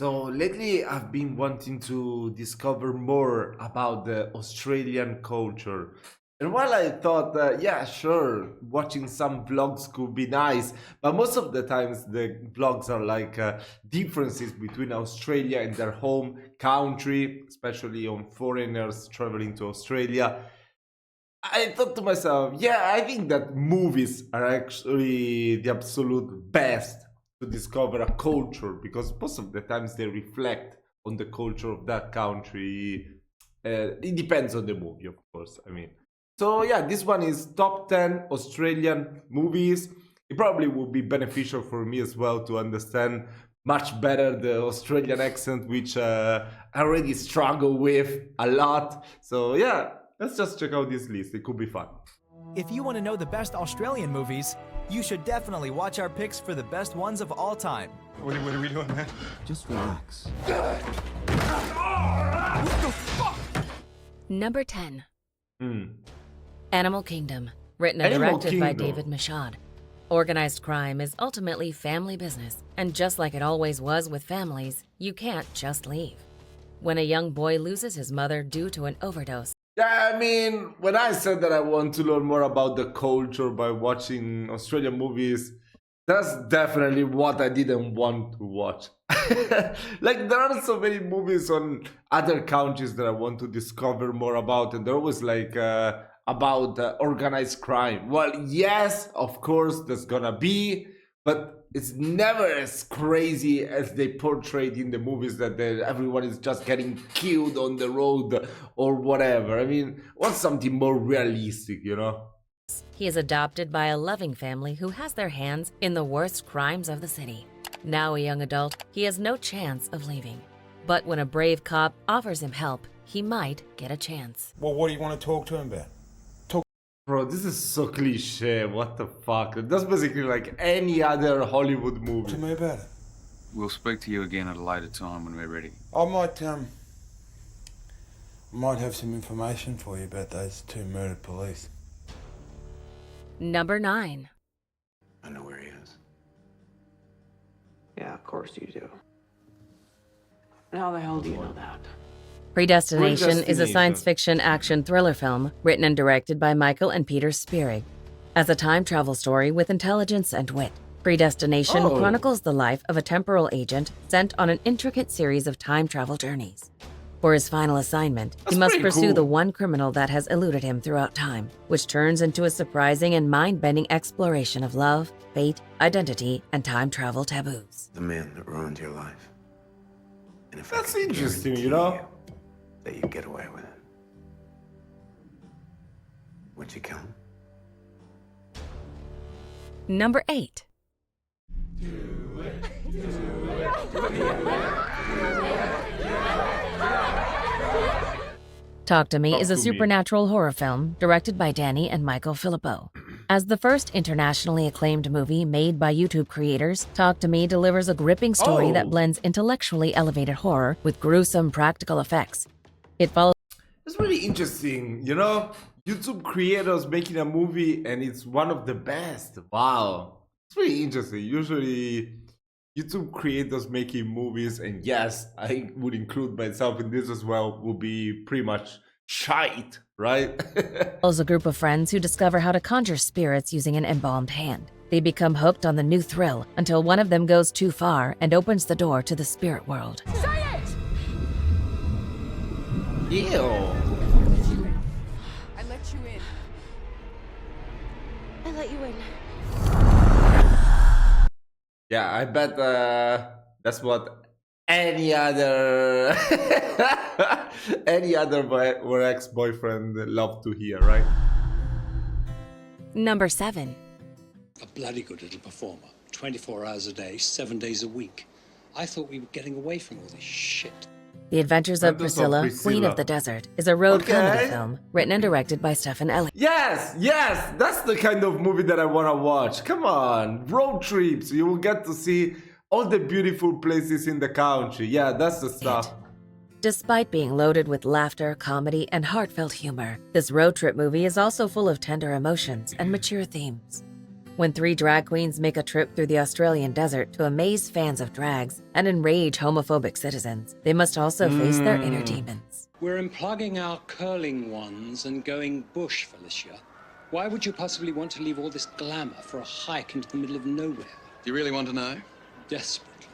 So lately, I've been wanting to discover more about the Australian culture. And while I thought that, yeah, sure, watching some vlogs could be nice, but most of the times the vlogs are like differences between Australia and their home country, especially on foreigners traveling to Australia. I thought to myself, yeah, I think that movies are actually the absolute best to discover a culture because most of the times they reflect on the culture of that country. It depends on the movie, of course. I mean, so yeah, this one is top 10 Australian movies. It probably would be beneficial for me as well to understand much better the Australian accent, which I already struggle with a lot. So yeah, let's just check out this list. It could be fun. If you want to know the best Australian movies, you should definitely watch our picks for the best ones of all time. What are we doing, man? Just relax. Number 10. Hmm. Animal Kingdom, written and Animal directed by Kingdom. David Michaud. Organized crime is ultimately family business, and just like it always was with families, you can't just leave. When a young boy loses his mother due to an overdose, Yeah, I mean, when I said that I want to learn more about the culture by watching Australian movies, that's definitely what I didn't want to watch. Like, there are so many movies on other countries that I want to discover more about, and they're always like about organized crime. Well, yes, of course, there's gonna be, but it's never as crazy as they portrayed in the movies that everyone is just getting killed on the road or whatever. I mean, want something more realistic, you know? he is adopted by a loving family who has their hands in the worst crimes of the city. Now a young adult, he has no chance of leaving. But when a brave cop offers him help, he might get a chance. Well, what do you want to talk to him about? Bro, this is so cliche. What the fuck? That's basically like any other Hollywood Tell movie. me about it. We'll speak to you again at a later time when we're ready. I might have some information for you about those two murdered police. Number 9. I know where he is. Yeah, of course you do. And how the hell do you know that? Predestination is a Predestination. science fiction action thriller film written and directed by Michael and Peter Spierig. As a time travel story with intelligence and wit, Predestination Oh. chronicles the life of a temporal agent sent on an intricate series of time travel journeys. For his final assignment, That's he must pretty pursue cool. the one criminal that has eluded him throughout time, which turns into a surprising and mind-bending exploration of love, fate, identity, and time travel taboos. The man that ruined your life. And if That's I could interesting, you guarantee know? that you'd get away with it. Would you kill him? Number 8. Talk to Me Talk is a to Me. supernatural horror film directed by Danny and Michael Filippo. As the first internationally acclaimed movie made by YouTube creators, Talk to Me delivers a gripping story that Oh. blends intellectually elevated horror with gruesome practical effects. It follows It's really interesting, you know? YouTube creators making a movie and it's one of the best. Wow. It's really interesting. Usually, YouTube creators making movies, and yes, I would include myself in this as well, will be pretty much shite, right? a group of friends who discover how to conjure spirits using an embalmed hand. They become hooked on the new thrill until one of them goes too far and opens the door to the spirit world. Ew. I let you in. I let you in. Yeah, I bet that's what any other or ex-boyfriend love to hear, right? Number 7. A bloody good little performer. 24 hours a day, 7 days a week. I thought we were getting away from all this shit. The Adventures of Adventures of Priscilla, Queen Priscilla. of the Desert, is a road Okay. comedy film written and directed by Stephen Elliott. Yes, that's the kind of movie that I want to watch. Come on, road trips. You will get to see all the beautiful places in the country. Yeah, that's the stuff. Despite being loaded with laughter, comedy, and heartfelt humor, this road trip movie is also full of tender emotions and mature themes. When three drag queens make a trip through the Australian desert to amaze fans of drags and enrage homophobic citizens, they must also face their inner demons. We're unplugging our curling ones and going bush, Felicia. Why would you possibly want to leave all this glamour for a hike into the middle of nowhere? Do you really want to know? Desperately.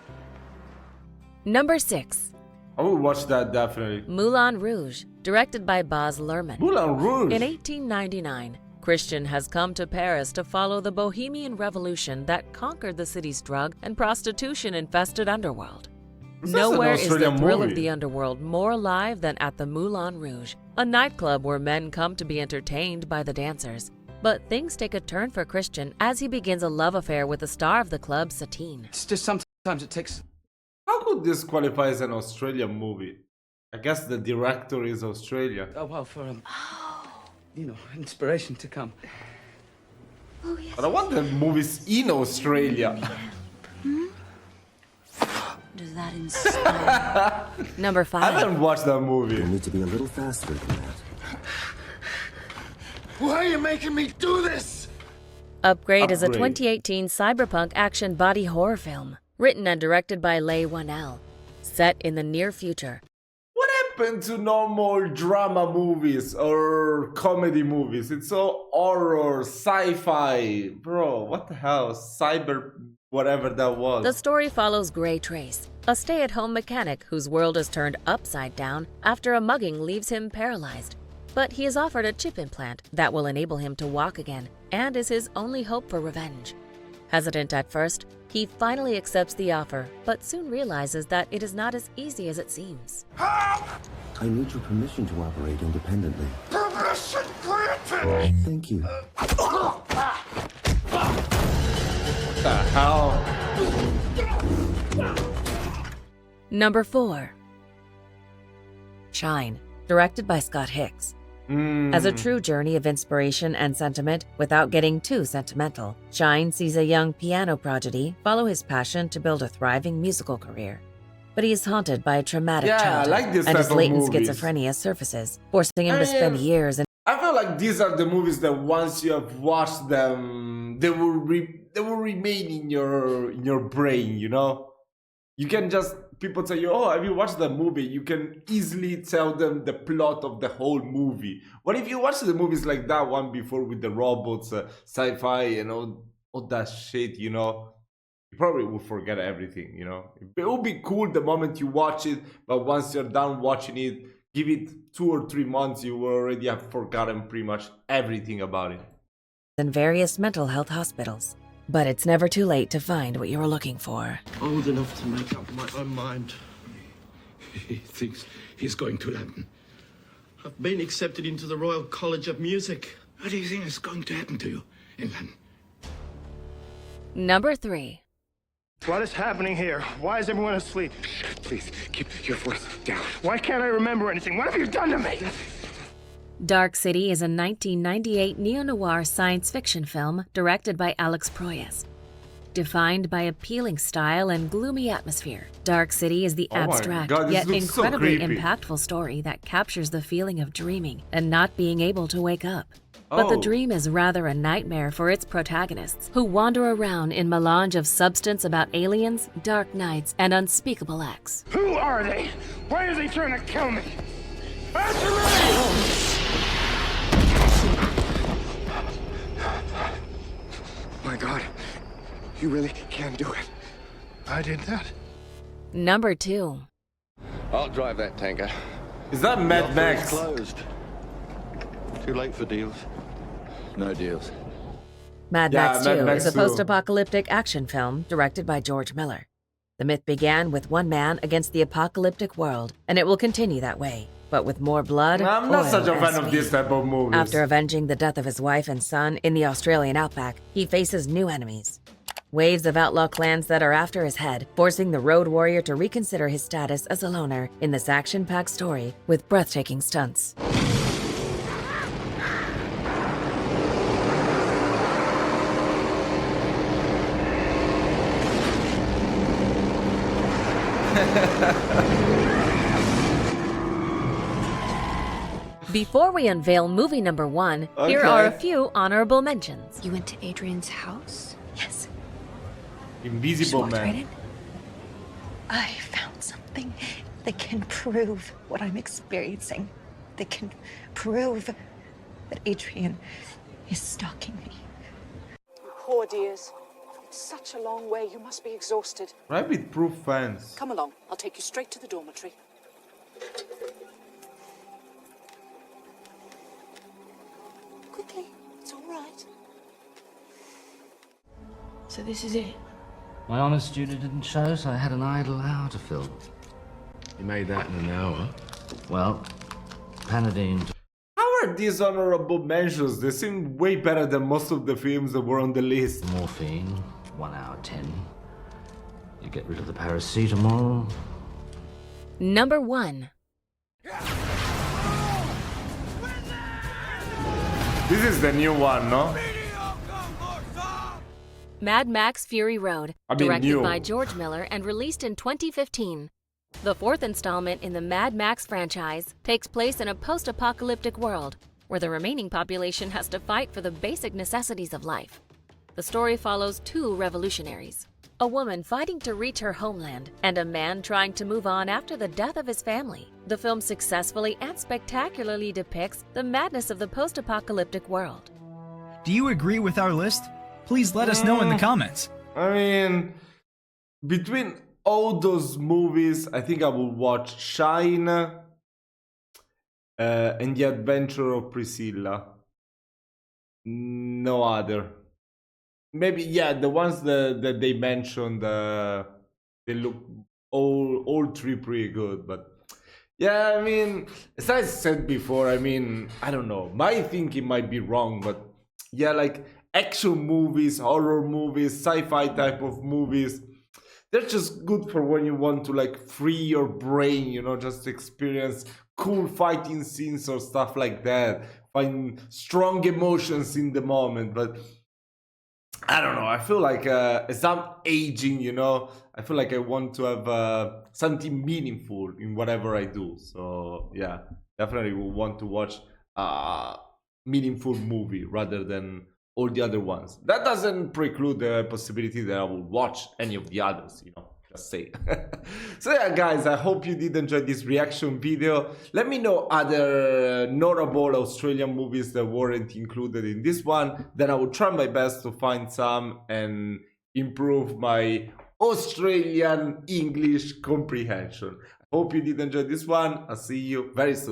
Number 6. I will watch that definitely. Moulin Rouge, directed by Baz Luhrmann. Moulin Rouge. In 1899, Christian has come to Paris to follow the Bohemian Revolution that conquered the city's drug and prostitution-infested underworld. This Nowhere is is an the Australian thrill movie. of the underworld more alive than at the Moulin Rouge, a nightclub where men come to be entertained by the dancers. But things take a turn for Christian as he begins a love affair with the star of the club, Satine. It's just sometimes it takes... How could this qualify as an Australian movie? I guess the director is Australian. Oh, well, for, you know, inspiration to come. Oh, yes. But I want the movies in Australia. Does that inspire? Number I 5. haven't watched that movie. need to be a little faster than that. Why are you making me do this? Upgrade is a Upgrade. 2018 cyberpunk action body horror film, written and directed by Leigh Whannell, set in the near future. What happened to normal drama movies or comedy movies? It's so horror, sci-fi. Bro, what the hell? Cyber, whatever that was. The story follows Gray Trace, a stay-at-home mechanic whose world is turned upside down after a mugging leaves him paralyzed. But he is offered a chip implant that will enable him to walk again and is his only hope for revenge. Hesitant at first, he finally accepts the offer, but soon realizes that it is not as easy as it seems. I need your permission to operate independently. Permission granted! Thank you. What the hell? Number 4. Shine, directed by Scott Hicks. As a true journey of inspiration and sentiment without getting too sentimental, Shine sees a young piano prodigy follow his passion to build a thriving musical career. But he is haunted by a traumatic Yeah, I childhood, like this and his type of latent movies. schizophrenia surfaces, forcing him to spend years in I feel like these are the movies that once you have watched them, they will remain in your brain. You know, you can just people tell you, "Oh, have you watched the movie?" You can easily tell them the plot of the whole movie. What if you watch the movies like that one before with the robots, sci-fi, and all that shit? You know, you probably will forget everything. You know, it will be cool the moment you watch it, but once you're done watching it, give it 2 or 3 months, you will already have forgotten pretty much everything about it. various mental health hospitals. But it's never too late to find what you're looking for. Old enough to make up my own mind. He thinks he's going to London. I've been accepted into the Royal College of Music. What do you think is going to happen to you in London? Number 3. What is happening here? Why is everyone asleep? Please, keep your voice down. Why can't I remember anything? What have you done to me? Dark City is a 1998 neo-noir science fiction film directed by Alex Proyas. Defined by appealing style and gloomy atmosphere, Dark City is the Oh my abstract God, this yet looks so incredibly creepy. impactful story that captures the feeling of dreaming and not being able to wake up. But the Oh. dream is rather a nightmare for its protagonists, who wander around in melange of substance about aliens, dark nights, and unspeakable acts. Who are they? Why is he trying to kill me? Answer me! My God, you really can do it. I did that. Number 2. I'll drive that tanker. Is that Mad Max? Closed. Too late for deals. No deals. Mad Yeah, Max Mad 2 Max is a 2. post-apocalyptic action film directed by George Miller. The myth began with one man against the apocalyptic world, and it will continue that way, but with more blood, I'm not oil, such a and fan of speed. this type of movies. After avenging the death of his wife and son in the Australian outback, he faces new enemies. Waves of outlaw clans that are after his head, forcing the road warrior to reconsider his status as a loner in this action-packed story with breathtaking stunts. Before we unveil movie number 1, here are a few honorable mentions. You went to Adrian's house? Yes. Invisible Walked right Man. in. I found something that can prove what I'm experiencing. That can prove that Adrian is stalking me. Poor dears. It's such a long way. You must be exhausted. Rabbit proof fence. Come along. I'll take you straight to the dormitory. Quickly. It's all right. So this is it. My honours student didn't show, so I had an idle hour to fill. You made that in an hour? Well, Panadine. How are these honorable mentions? They seem way better than most of the films that were on the list. Morphine, 1 hour 10. You get rid of the paracetamol. Number 1. This is the new one, no? Mad Max Fury Road, directed by George Miller and released in 2015. The 4th installment in the Mad Max franchise takes place in a post-apocalyptic world where the remaining population has to fight for the basic necessities of life. The story follows 2 revolutionaries, a woman fighting to reach her homeland and a man trying to move on after the death of his family. The film successfully and spectacularly depicts the madness of the post-apocalyptic world. Do you agree with our list? Please let us know in the comments. I mean, between all those movies, I think I will watch Shine and The Adventure of Priscilla. No other. Maybe, yeah, the ones that they mentioned, they look all 3 pretty good. But yeah, I mean, as I said before, I mean, I don't know. My thinking might be wrong, but yeah, like action movies, horror movies, sci-fi type of movies, they're just good for when you want to like free your brain, you know, just experience cool fighting scenes or stuff like that, find strong emotions in the moment. But I don't know, I feel like as I'm aging, you know, I feel like I want to have something meaningful in whatever I do. So yeah, definitely will want to watch a meaningful movie rather than all the other ones. That doesn't preclude the possibility that I will watch any of the others, you know, just say. So yeah, guys, I hope you did enjoy this reaction video. Let me know other notable Australian movies that weren't included in this one. Then I will try my best to find some and improve my Australian English comprehension. I hope you did enjoy this one. I'll see you very soon.